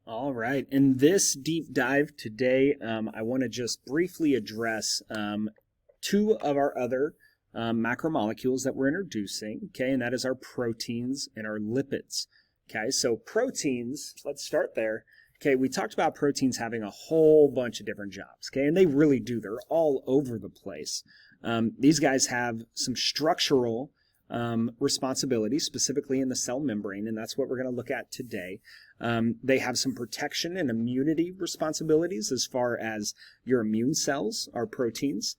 All right. In this deep dive today, I want to just briefly address two of our other macromolecules that we're introducing, okay, and that is our proteins and our lipids. Okay, so proteins, let's start there. Okay, we talked about proteins having a whole bunch of different jobs, okay, and they really do. They're all over the place. These guys have some structural responsibilities, specifically in the cell membrane, and that's what we're going to look at today. They have some protection and immunity responsibilities as far as your immune cells are proteins,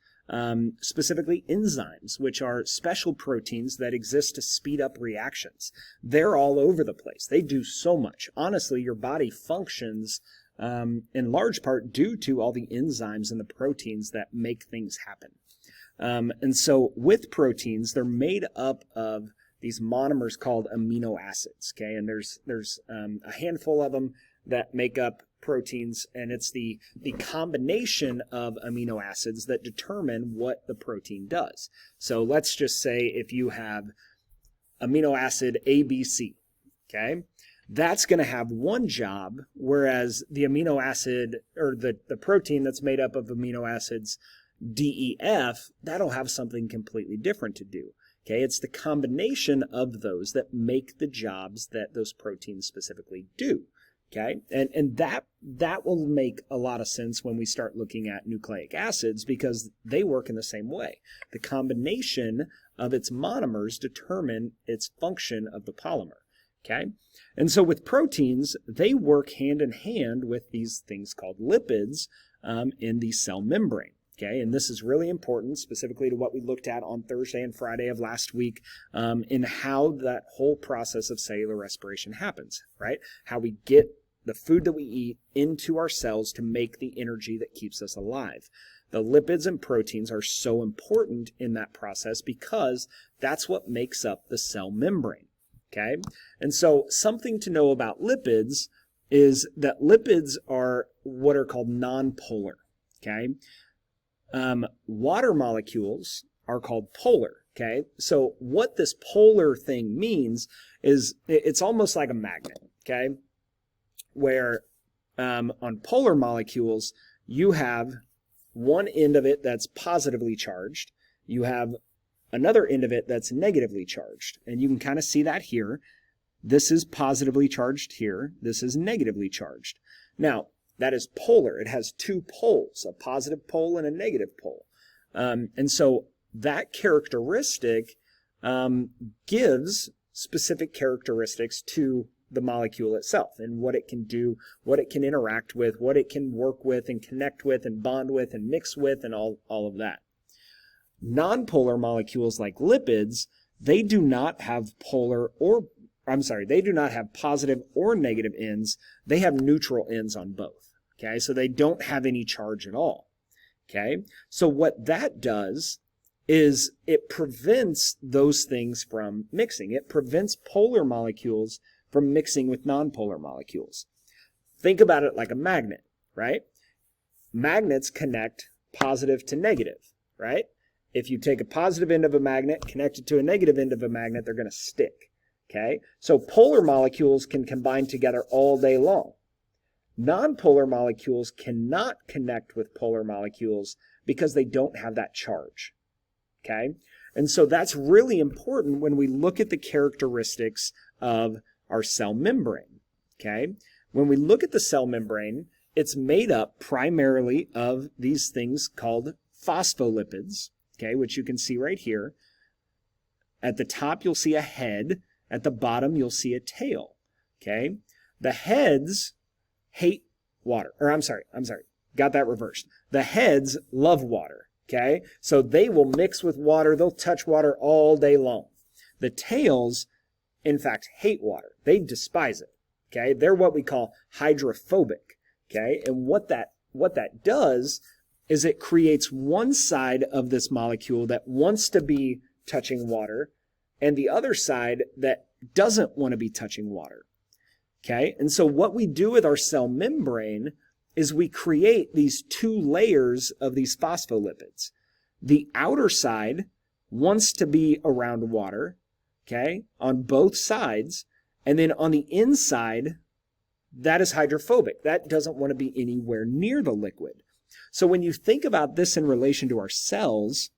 specifically enzymes, which are special proteins that exist to speed up reactions. They're all over the place. They do so much. Honestly, your body functions in large part due to all the enzymes and the proteins that make things happen. And so with proteins, they're made up of these monomers called amino acids, okay? And there's a handful of them that make up proteins, and it's the combination of amino acids that determine what the protein does. So let's just say if you have amino acid ABC, okay? That's going to have one job, whereas the amino acid, or the protein that's made up of amino acids DEF, that'll have something completely different to do. Okay, it's the combination of those that make the jobs that those proteins specifically do. Okay, and that will make a lot of sense when we start looking at nucleic acids, because they work in the same way. The combination of its monomers determine its function of the polymer. Okay, and so with proteins, they work hand in hand with these things called lipids in the cell membrane. Okay, and this is really important, specifically to what we looked at on Thursday and Friday of last week, in how that whole process of cellular respiration happens, right? How we get the food that we eat into our cells to make the energy that keeps us alive. The lipids and proteins are so important in that process because that's what makes up the cell membrane, okay? And so something to know about lipids is that lipids are what are called nonpolar, okay? Water molecules are called polar, okay? So what this polar thing means is it's almost like a magnet, okay? Where on polar molecules, you have one end of it that's positively charged. You have another end of it that's negatively charged. And you can kind of see that here. This is positively charged here. This is negatively charged. Now, that is polar. It has two poles, a positive pole and a negative pole. And so that characteristic gives specific characteristics to the molecule itself and what it can do, what it can interact with, what it can work with and connect with and bond with and mix with and all of that. Nonpolar molecules like lipids, they do not have they do not have positive or negative ends. They have neutral ends on both. Okay, so they don't have any charge at all. Okay, so what that does is it prevents those things from mixing. It prevents polar molecules from mixing with nonpolar molecules. Think about it like a magnet, right? Magnets connect positive to negative, right? If you take a positive end of a magnet, connect it to a negative end of a magnet, they're going to stick. Okay, so polar molecules can combine together all day long. Nonpolar molecules cannot connect with polar molecules because they don't have that charge. Okay, and so that's really important when we look at the characteristics of our cell membrane. Okay, when we look at the cell membrane, it's made up primarily of these things called phospholipids, okay, which you can see right here. At the top, you'll see a head. At the bottom, you'll see a tail, okay? The heads hate water, got that reversed. The heads love water, okay? So they will mix with water, they'll touch water all day long. The tails, in fact, hate water. They despise it, okay? They're what we call hydrophobic, okay? And what that does is it creates one side of this molecule that wants to be touching water and the other side that doesn't want to be touching water. Okay, and so what we do with our cell membrane is we create these two layers of these phospholipids. The outer side wants to be around water, okay, on both sides, and then on the inside, that is hydrophobic. That doesn't want to be anywhere near the liquid. So when you think about this in relation to our cells,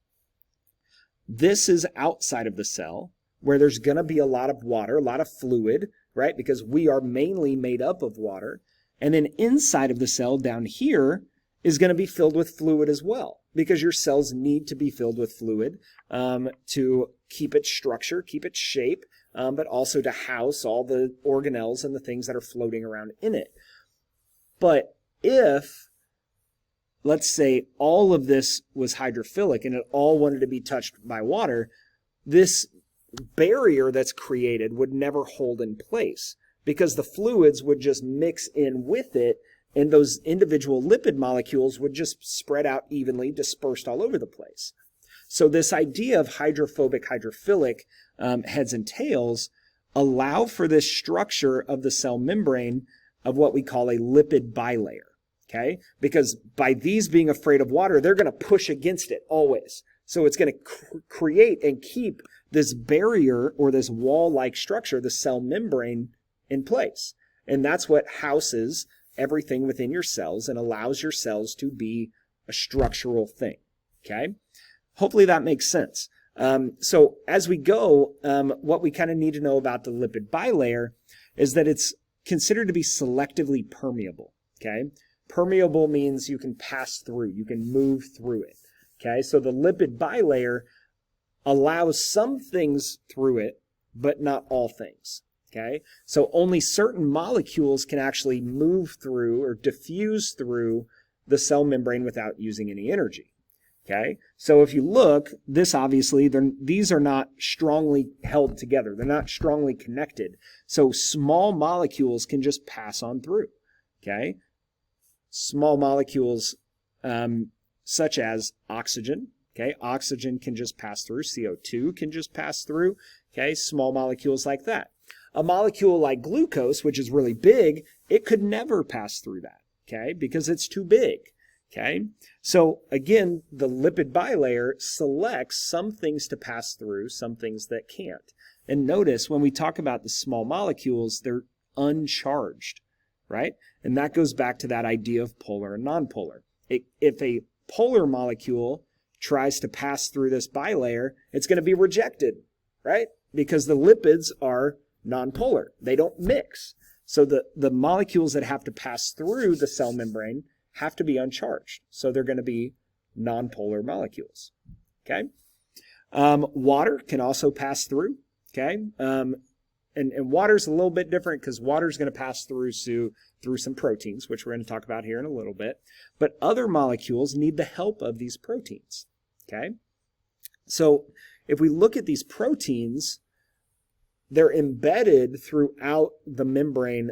this is outside of the cell where there's going to be a lot of water, a lot of fluid, right? Because we are mainly made up of water. And then inside of the cell down here is going to be filled with fluid as well, because your cells need to be filled with fluid to keep its structure, keep its shape, but also to house all the organelles and the things that are floating around in it. But if, let's say, all of this was hydrophilic and it all wanted to be touched by water, this barrier that's created would never hold in place, because the fluids would just mix in with it, and those individual lipid molecules would just spread out evenly, dispersed all over the place. So this idea of hydrophobic, hydrophilic heads and tails allow for this structure of the cell membrane of what we call a lipid bilayer, okay? Because by these being afraid of water, they're going to push against it always. So it's going to create and keep this barrier or this wall-like structure, the cell membrane, in place. And that's what houses everything within your cells and allows your cells to be a structural thing, okay? Hopefully that makes sense. So as we go, what we kind of need to know about the lipid bilayer is that it's considered to be selectively permeable, okay? Permeable means you can pass through, you can move through it, okay? So the lipid bilayer allows some things through it, but not all things, okay? So only certain molecules can actually move through or diffuse through the cell membrane without using any energy, okay? So if you look, this obviously, these are not strongly held together. They're not strongly connected. So small molecules can just pass on through, okay? Small molecules such as oxygen, okay? Oxygen can just pass through. CO2 can just pass through, okay? Small molecules like that. A molecule like glucose, which is really big, it could never pass through that, okay? Because it's too big, okay? So again, the lipid bilayer selects some things to pass through, some things that can't. And notice when we talk about the small molecules, they're uncharged, right? And that goes back to that idea of polar and nonpolar. If a polar molecule tries to pass through this bilayer, it's going to be rejected, right? Because the lipids are nonpolar. They don't mix. So the molecules that have to pass through the cell membrane have to be uncharged. So they're going to be nonpolar molecules, okay? Water can also pass through, okay? And water's a little bit different because water's going to pass through some proteins, which we're going to talk about here in a little bit. But other molecules need the help of these proteins, okay? So if we look at these proteins, they're embedded throughout the membrane,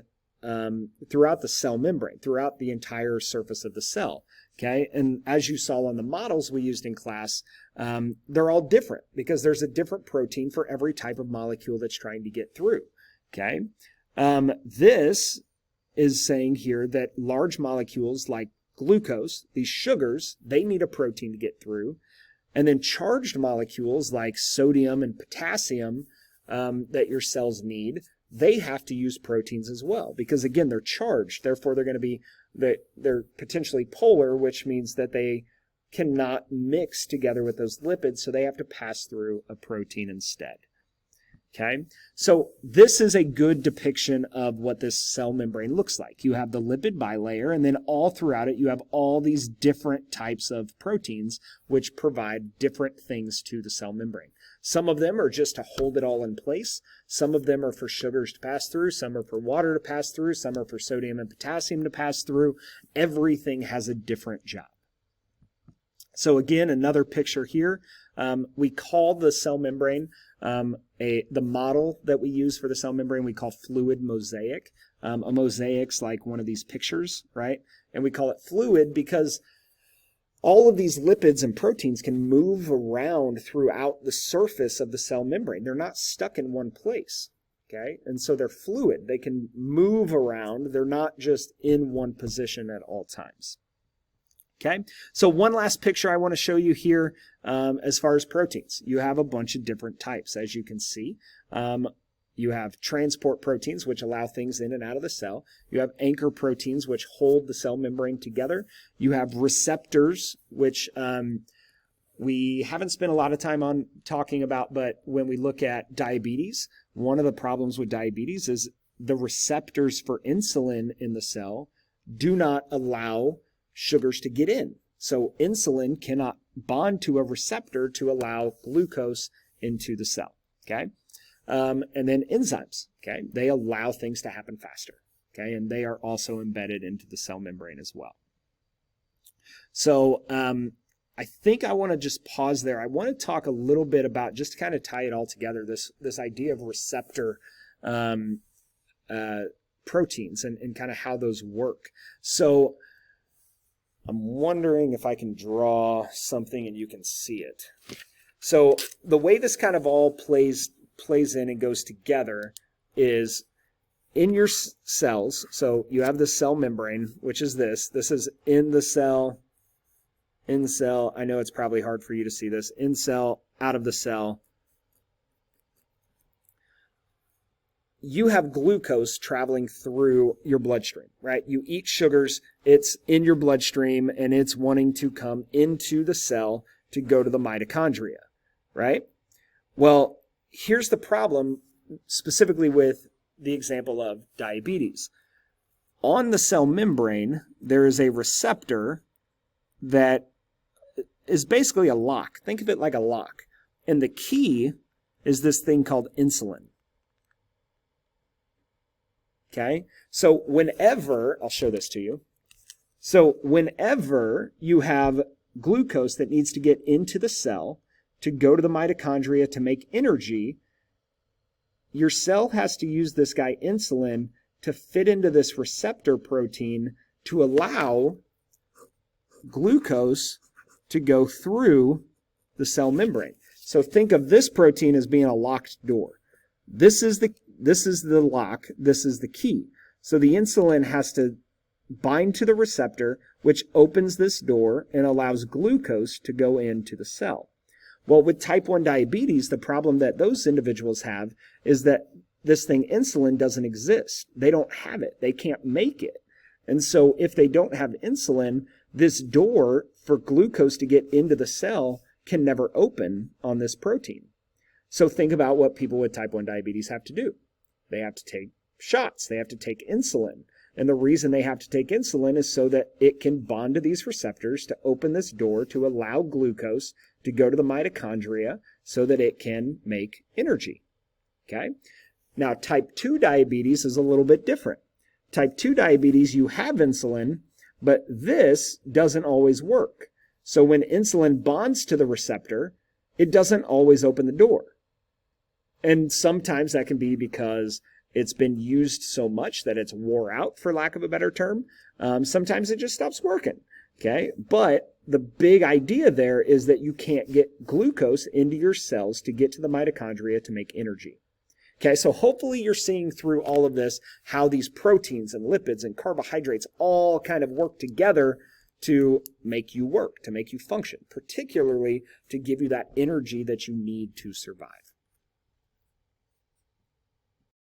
throughout the cell membrane, throughout the entire surface of the cell, okay? And as you saw on the models we used in class, they're all different because there's a different protein for every type of molecule that's trying to get through, okay? This is saying here that large molecules like glucose, these sugars, they need a protein to get through. And then charged molecules like sodium and potassium that your cells need, they have to use proteins as well because, again, they're charged. Therefore, they're going to be, they're potentially polar, which means that they cannot mix together with those lipids, so they have to pass through a protein instead. Okay, so this is a good depiction of what this cell membrane looks like. You have the lipid bilayer, and then all throughout it, you have all these different types of proteins which provide different things to the cell membrane. Some of them are just to hold it all in place. Some of them are for sugars to pass through. Some are for water to pass through. Some are for sodium and potassium to pass through. Everything has a different job. So again, another picture here. We call the cell membrane, the model that we use for the cell membrane, we call fluid mosaic. A mosaic's like one of these pictures, right? And we call it fluid because all of these lipids and proteins can move around throughout the surface of the cell membrane. They're not stuck in one place, okay? And so they're fluid. They can move around. They're not just in one position at all times. Okay, so one last picture I want to show you here as far as proteins. You have a bunch of different types, as you can see. You have transport proteins, which allow things in and out of the cell. You have anchor proteins, which hold the cell membrane together. You have receptors, which we haven't spent a lot of time on talking about, but when we look at diabetes, one of the problems with diabetes is the receptors for insulin in the cell do not allow sugars to get in. So insulin cannot bond to a receptor to allow glucose into the cell, okay? And then enzymes, okay? They allow things to happen faster, okay? And they are also embedded into the cell membrane as well. So I think I want to just pause there. I want to talk a little bit about, just to kind of tie it all together, this idea of receptor proteins and kind of how those work. So I'm wondering if I can draw something and you can see it. So the way this kind of all plays in and goes together is in your cells. So you have the cell membrane, which is this. This is in the cell, in the cell. I know it's probably hard for you to see this. In cell, out of the cell. You have glucose traveling through your bloodstream, right? You eat sugars, it's in your bloodstream, and it's wanting to come into the cell to go to the mitochondria, right? Well, here's the problem specifically with the example of diabetes. On the cell membrane, there is a receptor that is basically a lock. Think of it like a lock. And the key is this thing called insulin. Okay, so whenever, I'll show this to you. So whenever you have glucose that needs to get into the cell to go to the mitochondria to make energy, your cell has to use this guy insulin to fit into this receptor protein to allow glucose to go through the cell membrane. So think of this protein as being a locked door. This is the lock, this is the key. So the insulin has to bind to the receptor, which opens this door and allows glucose to go into the cell. Well, with type 1 diabetes, the problem that those individuals have is that this thing, insulin, doesn't exist. They don't have it. They can't make it. And so if they don't have insulin, this door for glucose to get into the cell can never open on this protein. So think about what people with type 1 diabetes have to do. They have to take shots. They have to take insulin. And the reason they have to take insulin is so that it can bond to these receptors to open this door to allow glucose to go to the mitochondria so that it can make energy. Okay? Now, type 2 diabetes is a little bit different. Type 2 diabetes, you have insulin, but this doesn't always work. So when insulin bonds to the receptor, it doesn't always open the door. And sometimes that can be because it's been used so much that it's wore out, for lack of a better term. Sometimes it just stops working, okay? But the big idea there is that you can't get glucose into your cells to get to the mitochondria to make energy. Okay, so hopefully you're seeing through all of this how these proteins and lipids and carbohydrates all kind of work together to make you work, to make you function, particularly to give you that energy that you need to survive.